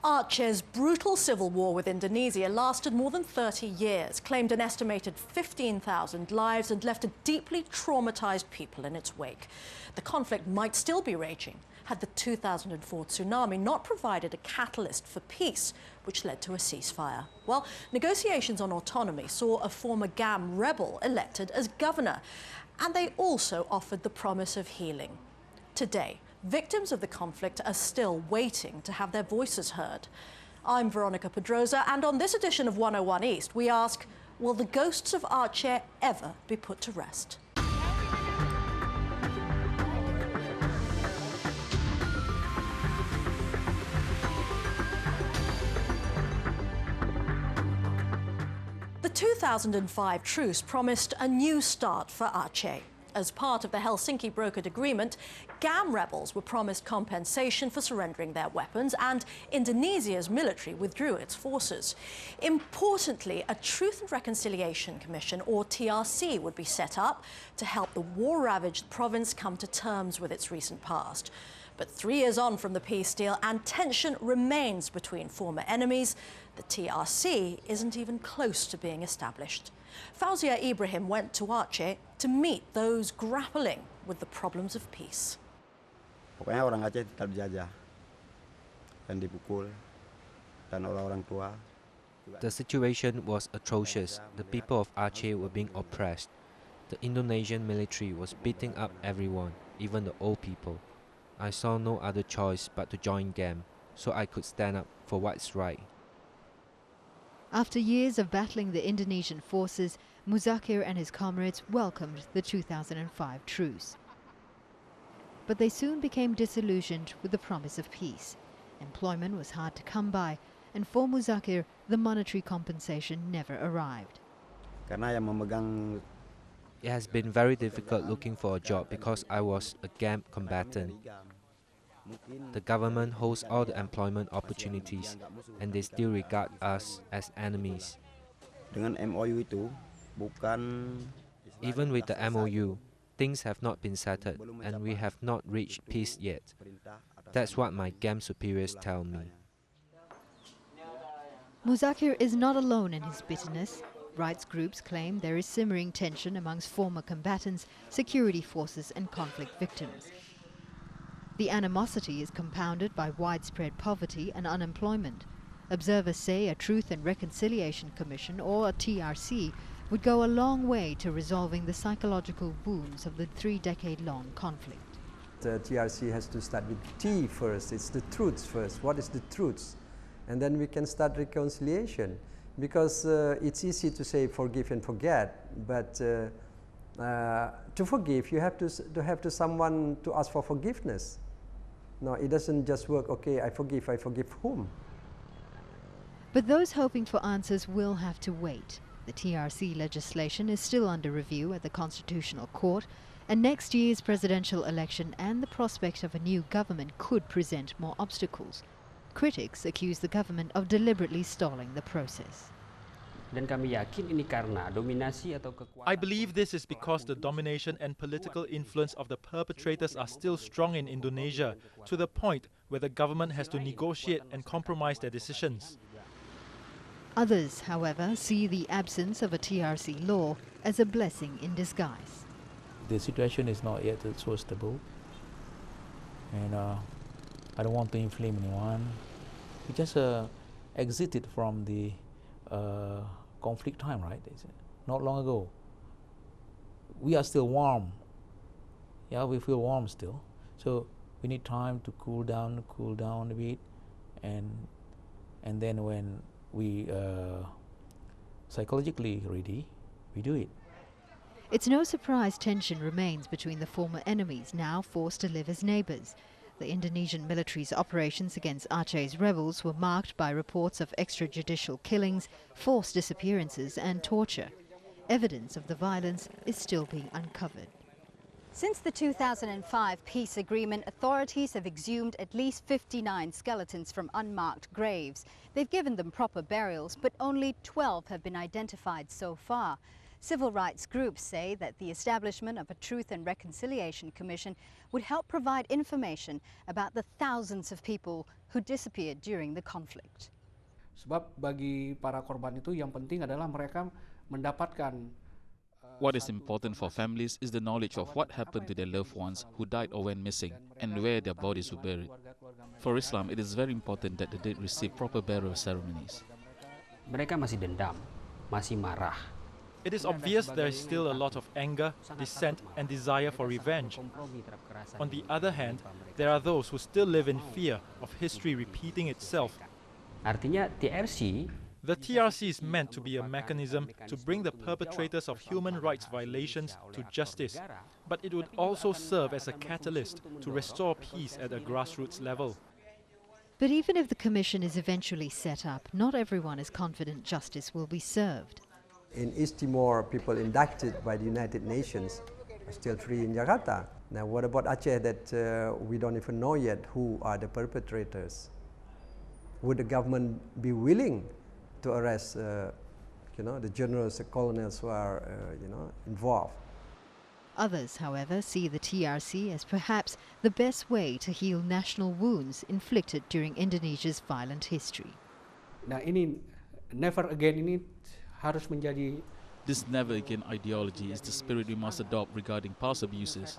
Aceh's brutal civil war with Indonesia lasted more than 30 years, claimed an estimated 15,000 lives and left a deeply traumatized people in its wake. The conflict might still be raging had the 2004 tsunami not provided a catalyst for peace, which led to a ceasefire. Well, negotiations on autonomy saw a former GAM rebel elected as governor, and they also offered the promise of healing. Today, victims of the conflict are still waiting to have their voices heard. I'm Veronica Pedrosa, and on this edition of 101 East, we ask, will the ghosts of Aceh ever be put to rest? The 2005 truce promised a new start for Aceh. As part of the Helsinki brokered agreement, GAM rebels were promised compensation for surrendering their weapons, and Indonesia's military withdrew its forces. Importantly, a Truth and Reconciliation Commission, or TRC, would be set up to help the war-ravaged province come to terms with its recent past. But 3 years on from the peace deal, and tension remains between former enemies, the TRC isn't even close to being established. FAUZIAH IBRAHIM went to Aceh to meet those grappling with the problems of peace. Pokoknya orang Aceh tetap dijajah dan dipukul dan orang-orang tua. The situation was atrocious. The people of Aceh were being oppressed. The Indonesian military was beating up everyone, even the old people. I saw no other choice but to join GAM, so I could stand up for what's right. After years of battling the Indonesian forces, MUZAKIR and his comrades welcomed the 2005 truce. But they soon became disillusioned with the promise of peace. Employment was hard to come by, and for MUZAKIR, the monetary compensation never arrived. It has been very difficult looking for a job because I was a GAM combatant. The government holds all the employment opportunities, and they still regard us as enemies. Even with the MOU, things have not been settled, and we have not reached peace yet. That's what my GAM superiors tell me. MUZAKIR is not alone in his bitterness. Rights groups claim there is simmering tension amongst former combatants, security forces and conflict victims. The animosity is compounded by widespread poverty and unemployment. Observers say a Truth and Reconciliation Commission, or a TRC, would go a long way to resolving the psychological wounds of the 3-decade-long conflict. The TRC has to start with T first. It's the truths first. What is the truths? And then we can start reconciliation. Because it's easy to say forgive and forget, but to forgive, you have to someone to ask for forgiveness. No, it doesn't just work, okay, I forgive whom? But those hoping for answers will have to wait. The TRC legislation is still under review at the Constitutional Court, and next year's presidential election and the prospect of a new government could present more obstacles. Critics accuse the government of deliberately stalling the process. I believe this is because the domination and political influence of the perpetrators are still strong in Indonesia, to the point where the government has to negotiate and compromise their decisions. Others, however, see the absence of a TRC law as a blessing in disguise. The situation is not yet so stable, and I don't want to inflame anyone. We just exited from the conflict time, right? Not long ago. We are still warm. Yeah, we feel warm still. So we need time to cool down a bit, and then when we psychologically ready, we do it. It's no surprise tension remains between the former enemies, now forced to live as neighbours. The Indonesian military's operations against Aceh's rebels were marked by reports of extrajudicial killings, forced disappearances and torture. Evidence of the violence is still being uncovered. Since the 2005 peace agreement, authorities have exhumed at least 59 skeletons from unmarked graves. They've given them proper burials, but only 12 have been identified so far. Civil rights groups say that the establishment of a Truth and Reconciliation Commission would help provide information about the thousands of people who disappeared during the conflict. Sebab bagi para korban itu yang penting adalah mereka mendapatkan. What is important for families is the knowledge of what happened to their loved ones who died or went missing and where their bodies were buried. For Islam, it is very important that the dead receive proper burial ceremonies. Mereka masih dendam, masih marah. It is obvious there is still a lot of anger, dissent and desire for revenge. On the other hand, there are those who still live in fear of history repeating itself. Artinya TRC. The TRC is meant to be a mechanism to bring the perpetrators of human rights violations to justice, but it would also serve as a catalyst to restore peace at a grassroots level. But even if the commission is eventually set up, not everyone is confident justice will be served. In East Timor, people inducted by the United Nations are still free in Jakarta. Now, what about Aceh that we don't even know yet who are the perpetrators? Would the government be willing to arrest, the generals, the colonels who are, involved? Others, however, see the TRC as perhaps the best way to heal national wounds inflicted during Indonesia's violent history. Nah ini never again ini harus menjadi. This never again ideology is the spirit we must adopt regarding past abuses.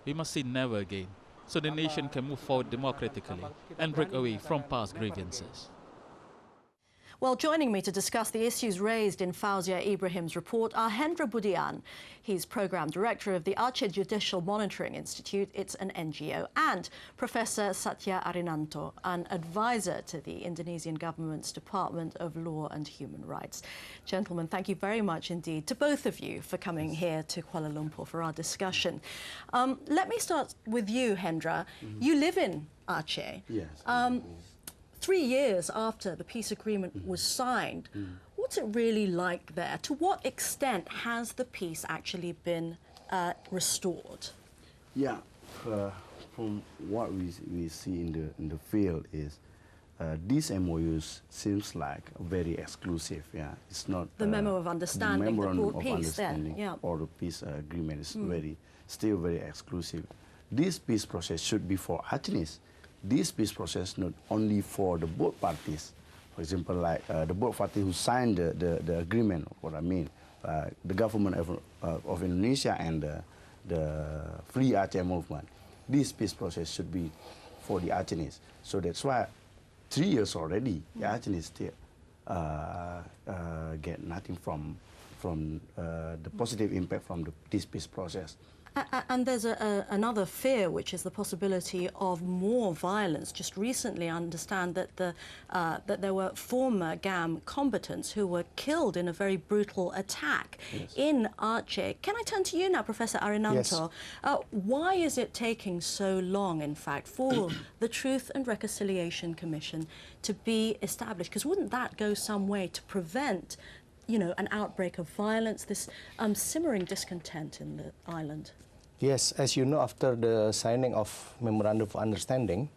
We must say never again, so the nation can move forward democratically and break away from past grievances. Well, joining me to discuss the issues raised in FAUZIAH IBRAHIM's report are HENDRA BUDIAN. He's Programme Director of the Aceh Judicial Monitoring Institute, it's an NGO, and Professor SATYA ARINANTO, an advisor to the Indonesian government's Department of Law and Human Rights. Gentlemen, thank you very much indeed to both of you for coming here to Kuala Lumpur for our discussion. Let me start with you, HENDRA. You live in Aceh. Yes. 3 years after the peace agreement was signed, what's it really like there? To what extent has the peace actually been restored? Yeah, from what we see in the field is these MOUs seems like very exclusive. Yeah, it's not the memo of understanding that brought peace then. Yeah, or the peace agreement is still very exclusive. This peace process should be for Acehnese. This peace process not only for the both parties. For example, like the both parties who signed the agreement. What I mean, the government of Indonesia and the Free Aceh movement. This peace process should be for the Acehnese. So that's why 3 years already, the Acehnese still get nothing from the positive impact from this peace process. And there's another fear, which is the possibility of more violence. Just recently, I understand that that there were former GAM combatants who were killed in a very brutal attack in Aceh. Can I turn to you now, Professor Arinanto? Yes. Why is it taking so long, in fact, for the Truth and Reconciliation Commission to be established? Because wouldn't that go some way to prevent, an outbreak of violence, this simmering discontent in the island? Yes, as you know, after the signing of Memorandum of Understanding,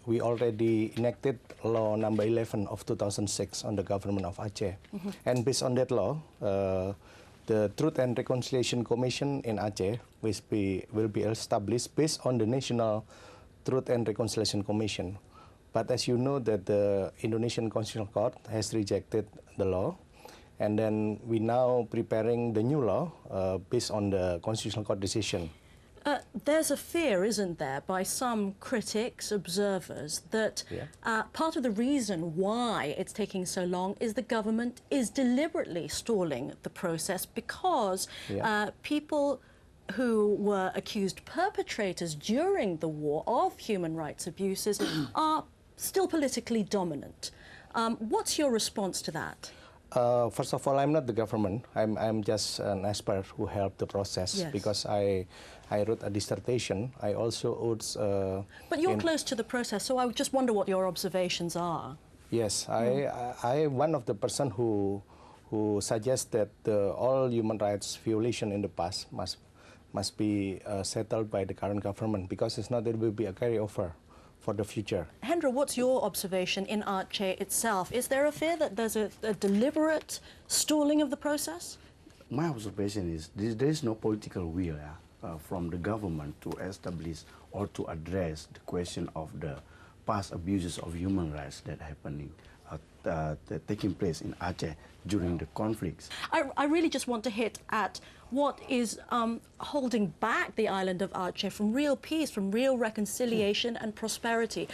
we already enacted Law Number 11 of 2006 on the government of Aceh. And based on that law, the Truth and Reconciliation Commission in Aceh will be established based on the National Truth and Reconciliation Commission. But as you know, that the Indonesian Constitutional Court has rejected the law. And then we now preparing the new law based on the Constitutional Court decision. There's a fear, isn't there, by some critics, observers, that part of the reason why it's taking so long is the government is deliberately stalling the process because people who were accused perpetrators during the war of human rights abuses are still politically dominant. What's your response to that? First of all, I'm not the government. I'm just an expert who helped the process because I wrote a dissertation. I also wrote. But you're close to the process, so I just wonder what your observations are. Yes, I one of the person who suggests that all human rights violation in the past must be settled by the current government because it's not there will be a carryover the future. Hendra, what's your observation in Aceh itself? Is there a fear that there's a deliberate stalling of the process? My observation is there is no political will from the government to establish or to address the question of the past abuses of human rights that happening, taking place in Aceh during the conflicts. I really just want to hit at what is holding back the island of Aceh from real peace, from real reconciliation and prosperity.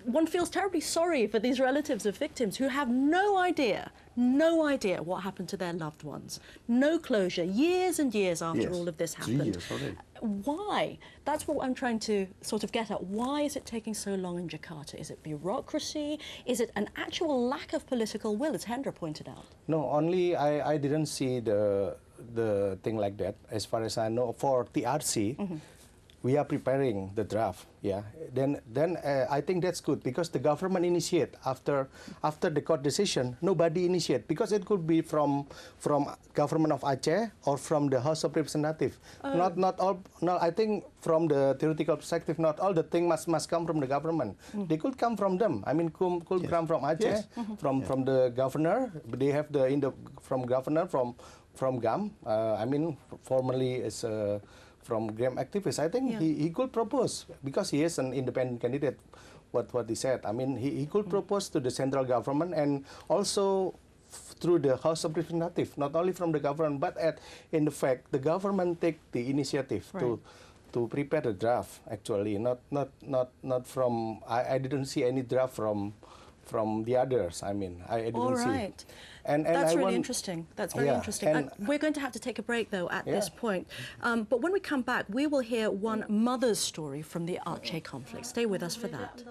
One feels terribly sorry for these relatives of victims who have no idea what happened to their loved ones. No closure, years and years after all of this happened. 3 years already. Why? That's what I'm trying to sort of get at. Why is it taking so long in Jakarta? Is it bureaucracy? Is it an actual lack of political will, as Hendra pointed out? No, only I didn't see the thing like that. As far as I know, for TRC, we are preparing the draft. Yeah, then I think that's good because the government initiate after the court decision. Nobody initiate because it could be from government of Aceh or from the House of Representatives. Not all. No, I think from the theoretical perspective, not all the thing must come from the government. They could come from them. I mean, could come from Aceh, from the governor. They have from governor from GAM. I mean, formerly is. From GAM activists, I think he could propose because he is an independent candidate. What he said, I mean, he could propose to the central government and also through the House of Representatives, not only from the government, but in the fact the government take the initiative to prepare the draft. Actually, not from. I didn't see any draft from the others. I mean, I didn't see. And that's really interesting. That's very interesting. And we're going to have to take a break, though, at this point. But when we come back, we will hear one mother's story from the Aceh conflict. Stay with us for that.